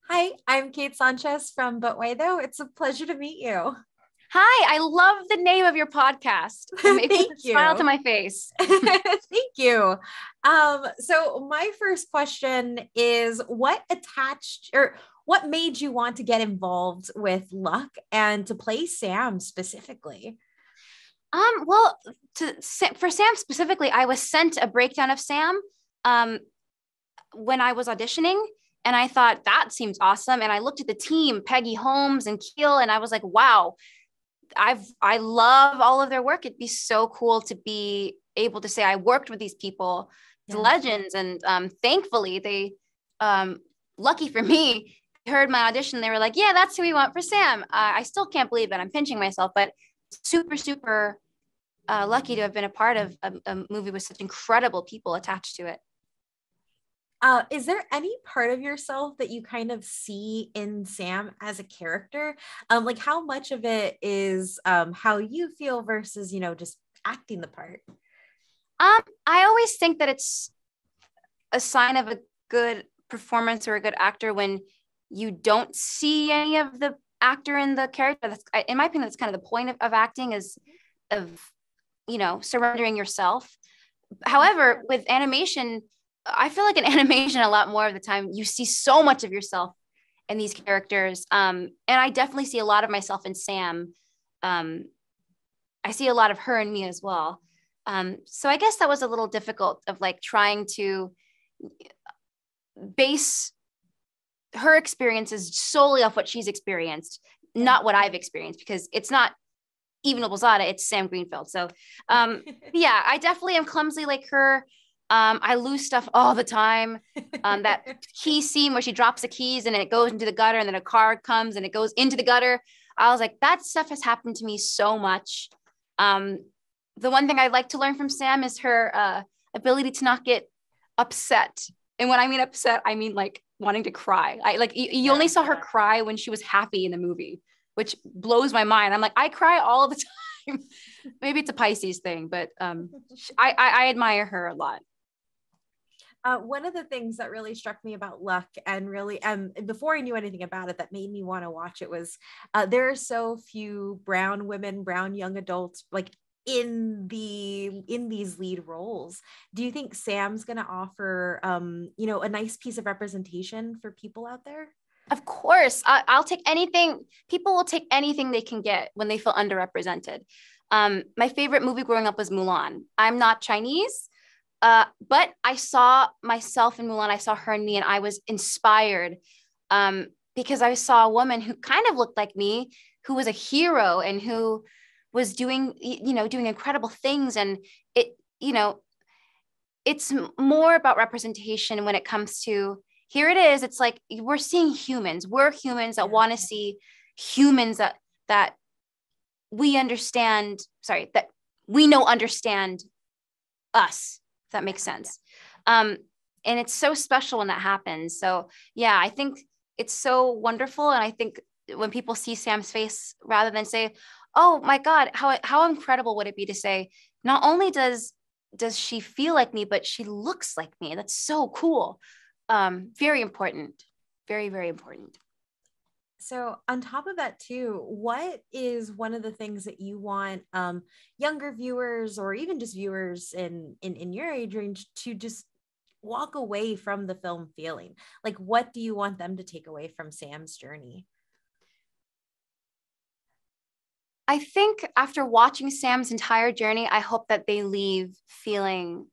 Hi, I'm Kate Sanchez from But Why Though. It's a pleasure to meet you. Hi, I love the name of your podcast. It puts Thank a smile to you. my face. Thank you. So my first question is what made you want to get involved with Luck and to play Sam specifically? Well, for Sam specifically, I was sent a breakdown of Sam um when I was auditioning, and I thought that seems awesome. And I looked at the team, Peggy Holmes and Keel, and I was like, wow, I love all of their work. It'd be so cool to be able to say I worked with these people, the Yeah. legends, and thankfully they, um, lucky for me, heard my audition. They were like, "Yeah, that's who we want for Sam." I still can't believe it. I'm pinching myself, but super lucky to have been a part of a movie with such incredible people attached to it. Is there any part of yourself that you kind of see in Sam as a character? Like how much of it is how you feel versus, just acting the part? I always think that it's a sign of a good performance or a good actor when you don't see any of the actor in the character. That's, in my opinion, that's kind of the point of acting, is of surrendering yourself. Yeah. However, with animation, I feel like in animation a lot more of the time you see so much of yourself in these characters, and I definitely see a lot of myself in Sam. um, I see a lot of her in me as well. So I guess that was a little difficult, of like trying to base her experiences solely off what she's experienced, Yeah. not what I've experienced, because it's not even Lozada, it's Sam Greenfield. So yeah, I definitely am clumsy like her. I lose stuff all the time. That key scene where she drops the keys and it goes into the gutter, and then a car comes and it goes into the gutter. I was like, that stuff has happened to me so much. Um, the one thing I'd like to learn from Sam is her ability to not get upset. And when I mean upset, I mean like wanting to cry. I like you only Yeah. saw her cry when she was happy in the movie, which blows my mind. I'm like, I cry all the time. Maybe it's a Pisces thing, but I admire her a lot. One of the things that really struck me about Luck and really, before I knew anything about it, that made me want to watch it was there are so few brown women, brown young adults, like in these lead roles. Do you think Sam's going to offer, a nice piece of representation for people out there? Of course, I'll take anything. People will take anything they can get when they feel underrepresented. My favorite movie growing up was Mulan. I'm not Chinese, but I saw myself in Mulan. I saw her in me, and I was inspired, because I saw a woman who kind of looked like me, who was a hero and who was doing incredible things. And it, you know, it's more about representation when it comes to, here it is. It's like we're seeing humans. We're humans that Yeah. want to see humans that we understand. Sorry, that we know understand us. If that makes sense. Um, and it's so special when that happens. So yeah, I think it's so wonderful. And I think when people see Sam's face, rather than say, "Oh my God, how incredible would it be to say, not only does she feel like me, but she looks like me." That's so cool. Very important. Very important. So on top of that too, what is one of the things that you want younger viewers or even just viewers in your age range to just walk away from the film feeling? Like what do you want them to take away from Sam's journey? I think after watching Sam's entire journey, I hope that they leave feeling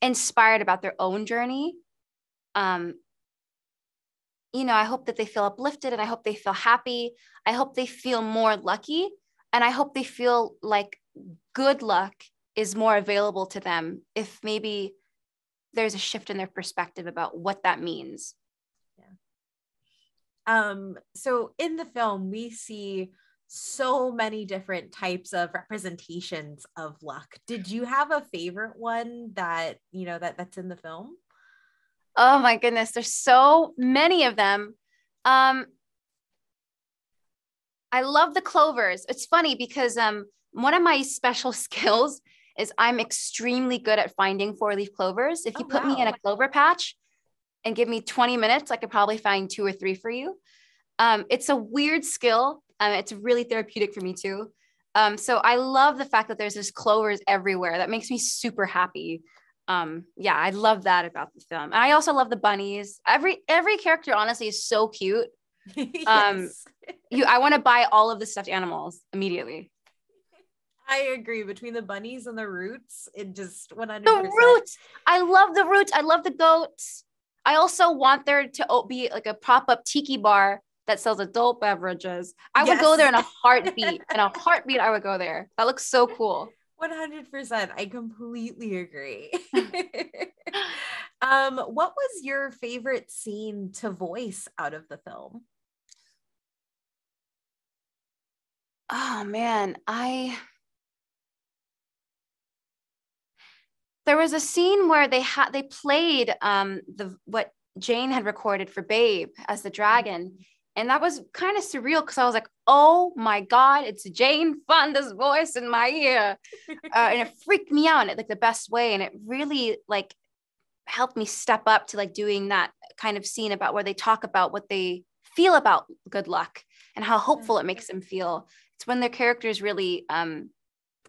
inspired about their own journey. Um, I hope that they feel uplifted, and I hope they feel happy. I hope they feel more lucky, and I hope they feel like good luck is more available to them if maybe there's a shift in their perspective about what that means. Yeah. So in the film, we see so many different types of representations of luck. Did you have a favorite one that, that's in the film? Oh my goodness, there's so many of them. Um, I love the clovers. It's funny because one of my special skills is I'm extremely good at finding four-leaf clovers. If Oh, you put me in a wow. clover patch, and give me 20 minutes, I could probably find 2 or 3 for you. It's a weird skill. It's really therapeutic for me too. So I love the fact that there's just clovers everywhere. That makes me super happy. Yeah, I love that about the film. And I also love the bunnies. Every character honestly is so cute. Yes. I want to buy all of the stuffed animals immediately. I agree. Between the bunnies and the roots, it just 100%. The roots. I love the roots. I love the goats. I also want there to be like a pop-up tiki bar that sells adult beverages. I would go there in a heartbeat. In a heartbeat, I would go there. That looks so cool. 100%. I completely agree. What was your favorite scene to voice out of the film? Oh man, there was a scene where they played what Jane had recorded for Babe as the dragon. And that was kind of surreal because I was like, oh my God, it's Jane Fonda's voice in my ear. And it freaked me out in like the best way. And it really like helped me step up to like doing that kind of scene about where they talk about what they feel about good luck and how hopeful it makes them feel. It's when their characters really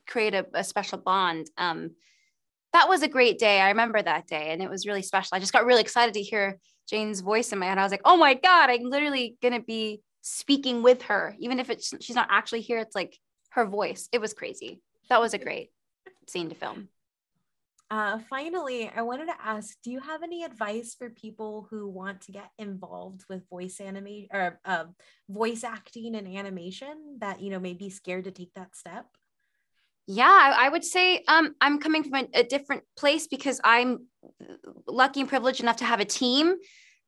create a special bond. That was a great day. I remember that day and it was really special. I just got really excited to hear Jane's voice in my head. I was like, oh my God, I'm literally going to be speaking with her. Even if she's not actually here, it's like her voice. It was crazy. That was a great scene to film. Finally, I wanted to ask, do you have any advice for people who want to get involved with voice acting and animation that, may be scared to take that step? Yeah, I would say I'm coming from a different place because I'm lucky and privileged enough to have a team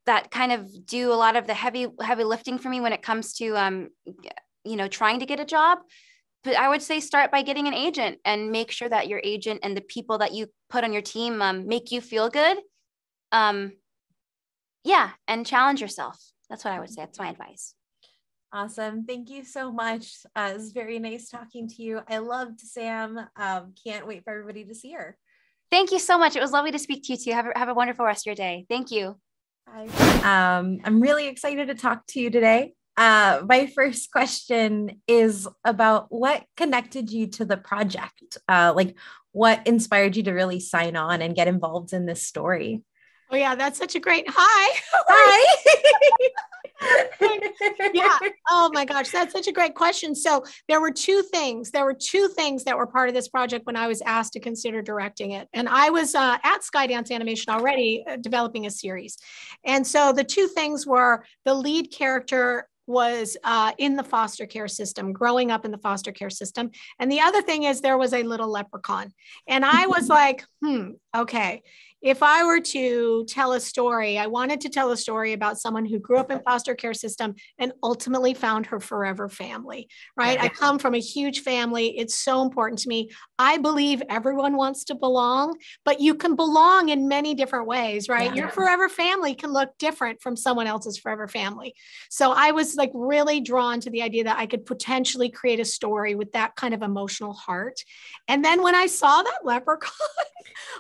that kind of do a lot of the heavy lifting for me when it comes to trying to get a job. But I would say start by getting an agent and make sure that your agent and the people that you put on your team make you feel good. Yeah, and challenge yourself. That's what I would say. That's my advice. Awesome. Thank you so much. It was very nice talking to you. I loved Sam. Can't wait for everybody to see her. Thank you so much. It was lovely to speak to you too. Have a wonderful rest of your day. Thank you. Bye. I'm really excited to talk to you today. My first question is about what connected you to the project? Like what inspired you to really sign on and get involved in this story? Oh yeah, that's such a great, hi. Hi. Yeah. Oh my gosh, that's such a great question. So there were two things that were part of this project when I was asked to consider directing it. And I was at Skydance Animation already developing a series. And so the two things were the lead character was in the foster care system, growing up in the foster care system. And the other thing is there was a little leprechaun. And I was like, okay. If I were to tell a story, I wanted to tell a story about someone who grew up in foster care system and ultimately found her forever family, right? Yeah. I come from a huge family. It's so important to me. I believe everyone wants to belong, but you can belong in many different ways, right? Yeah. Your forever family can look different from someone else's forever family. So I was like really drawn to the idea that I could potentially create a story with that kind of emotional heart. And then when I saw that leprechaun,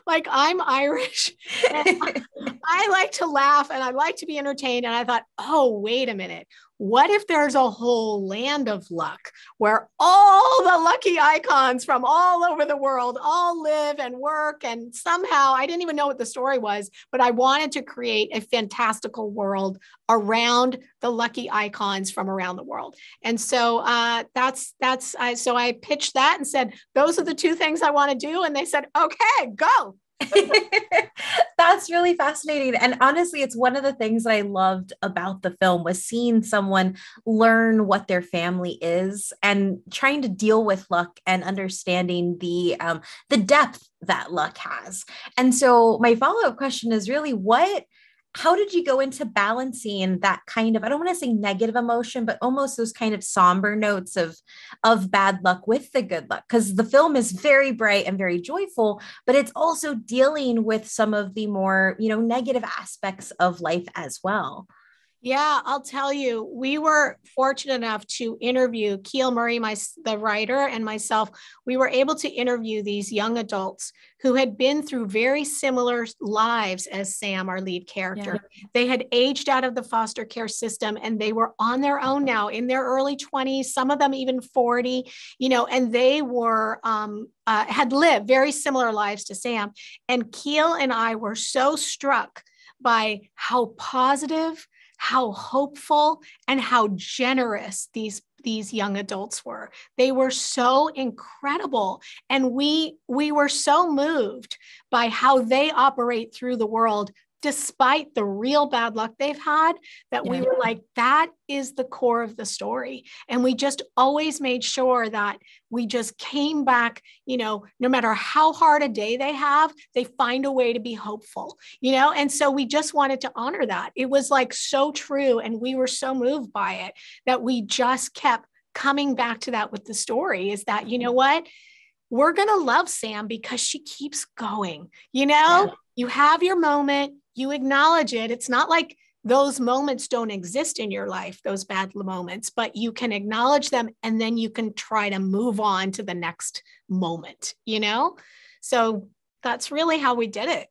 like I'm Irish, I like to laugh and I like to be entertained. And I thought, oh, wait a minute. What if there's a whole land of luck where all the lucky icons from all over the world all live and work? And somehow I didn't even know what the story was, but I wanted to create a fantastical world around the lucky icons from around the world. And so so I pitched that and said, those are the two things I want to do. And they said, okay, go. That's really fascinating. And honestly, it's one of the things that I loved about the film was seeing someone learn what their family is and trying to deal with luck and understanding the depth that luck has. And so my follow-up question is really how did you go into balancing that kind of, I don't want to say negative emotion, but almost those kind of somber notes of bad luck with the good luck? Because the film is very bright and very joyful, but it's also dealing with some of the more, negative aspects of life as well. Yeah, I'll tell you, we were fortunate enough to interview Keel Murray, the writer, and myself. We were able to interview these young adults who had been through very similar lives as Sam, our lead character. Yeah. They had aged out of the foster care system and they were on their own now in their early 20s, some of them even 40, and they were had lived very similar lives to Sam. And Keel and I were so struck by how positive, how hopeful, and how generous these young adults were. They were so incredible. And we were so moved by how they operate through the world, despite the real bad luck they've had, that we were like, that is the core of the story. And we just always made sure that we just came back, no matter how hard a day they have, they find a way to be hopeful, and so we just wanted to honor that. It was like so true. And we were so moved by it that we just kept coming back to that with the story, is that, what? We're going to love Sam because she keeps going, You have your moment, you acknowledge it. It's not like those moments don't exist in your life, those bad moments, but you can acknowledge them and then you can try to move on to the next moment, So that's really how we did it.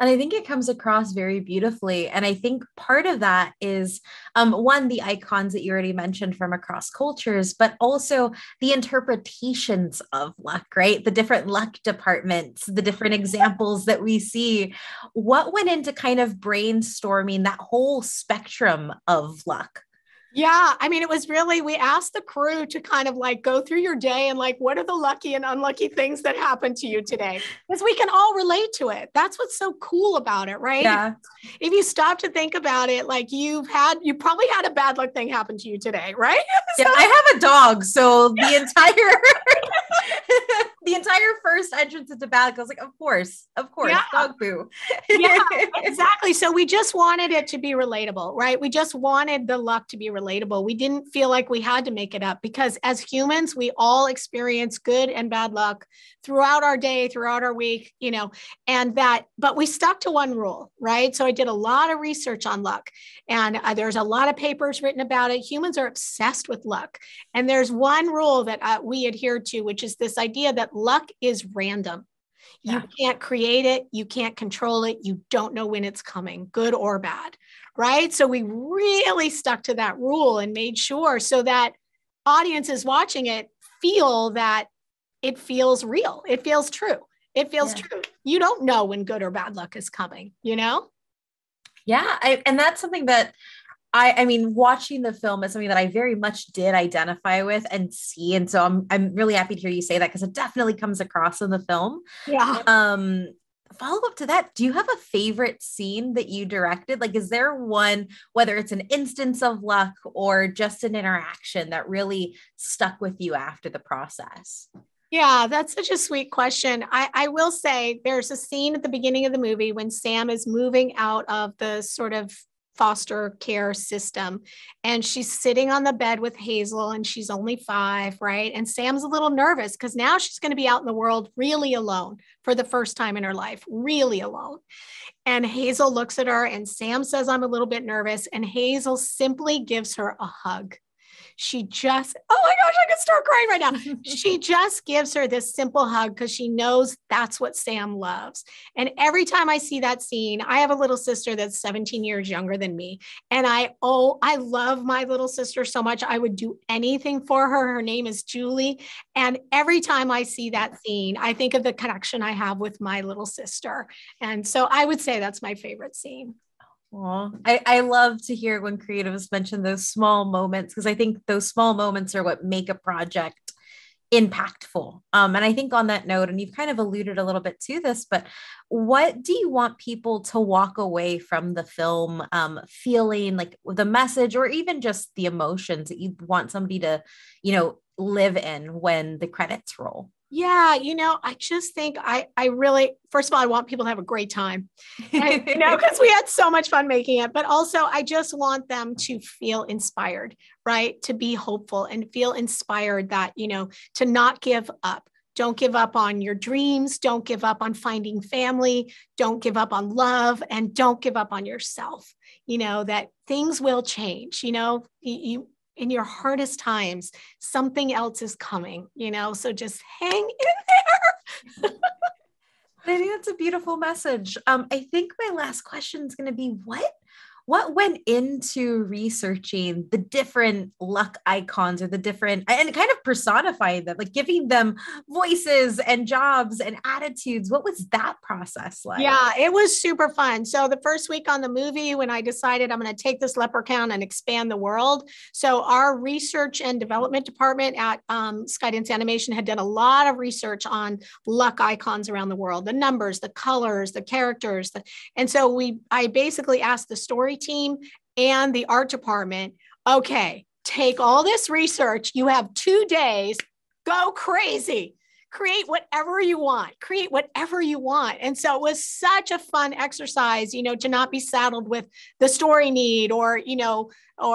And I think it comes across very beautifully. And I think part of that is, one, the icons that you already mentioned from across cultures, but also the interpretations of luck, right? The different luck departments, the different examples that we see. What went into kind of brainstorming that whole spectrum of luck? Yeah. I mean, it was really, we asked the crew to kind of like go through your day and like, what are the lucky and unlucky things that happened to you today? Because we can all relate to it. That's what's so cool about it, right? Yeah. If you stop to think about it, like you probably had a bad luck thing happen to you today, right? Yeah, I have a dog. So the entire first entrance into bad luck, I was like, of course, yeah. Dog poo. Yeah, exactly. So we just wanted it to be relatable, right? We just wanted the luck to be relatable. We didn't feel like we had to make it up because as humans, we all experience good and bad luck throughout our day, throughout our week, but we stuck to one rule, right? So I did a lot of research on luck and there's a lot of papers written about it. Humans are obsessed with luck. And there's one rule that we adhere to, which is this idea that luck is random. You can't create it. You can't control it. You don't know when it's coming, good or bad, right? So we really stuck to that rule and made sure so that audiences watching it feel that it feels real. It feels true. It feels true. You don't know when good or bad luck is coming, Yeah. And that's something that I mean, watching the film is something that I very much did identify with and see. And so I'm really happy to hear you say that because it definitely comes across in the film. Yeah. Follow up to that, do you have a favorite scene that you directed? Like, is there one, whether it's an instance of luck or just an interaction that really stuck with you after the process? Yeah, that's such a sweet question. I will say there's a scene at the beginning of the movie when Sam is moving out of the sort of foster care system. And she's sitting on the bed with Hazel and she's only 5, right? And Sam's a little nervous because now she's going to be out in the world really alone for the first time in her life, really alone. And Hazel looks at her and Sam says, I'm a little bit nervous. And Hazel simply gives her a hug. She just, oh my gosh, I could start crying right now. She just gives her this simple hug because she knows that's what Sam loves. And every time I see that scene, I have a little sister that's 17 years younger than me. And I love my little sister so much. I would do anything for her. Her name is Julie. And every time I see that scene, I think of the connection I have with my little sister. And so I would say that's my favorite scene. Well, I love to hear when creatives mention those small moments because I think those small moments are what make a project impactful. And I think on that note, and you've kind of alluded a little bit to this, but what do you want people to walk away from the film feeling like the message or even just the emotions that you want somebody to, live in when the credits roll? Yeah, I just think I really, first of all, I want people to have a great time, and, because we had so much fun making it, but also I just want them to feel inspired, right? To be hopeful and feel inspired that, to not give up, Don't give up on your dreams. Don't give up on finding family. Don't give up on love, and don't give up on yourself. That things will change, you in your hardest times, something else is coming, so just hang in there. I think that's a beautiful message. I think my last question is going to be what went into researching the different luck icons, or the different, and kind of personifying them, like giving them voices and jobs and attitudes? What was that process like? Yeah, it was super fun. So the first week on the movie, when I decided I'm going to take this leprechaun and expand the world. So our research and development department at Skydance Animation had done a lot of research on luck icons around the world, the numbers, the colors, the characters. And so I basically asked the story team and the art department, okay, take all this research. You have 2 days, go crazy. Create whatever you want. And so it was such a fun exercise, to not be saddled with the story need or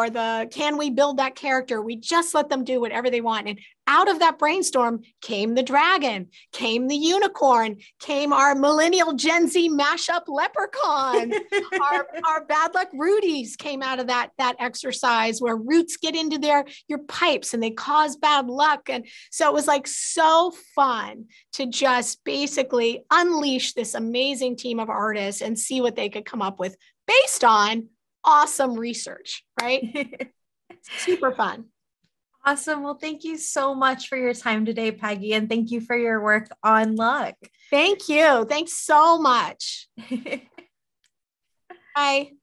the, can we build that character? We just let them do whatever they want. And out of that brainstorm came the dragon, came the unicorn, came our millennial Gen Z mashup leprechaun. our bad luck Rudies came out of that exercise, where roots get into your pipes and they cause bad luck. And so it was like so fun to just basically unleash this amazing team of artists and see what they could come up with based on awesome research, right? Super fun. Awesome. Well, thank you so much for your time today, Peggy, and thank you for your work on luck. Thank you. Thanks so much. Bye.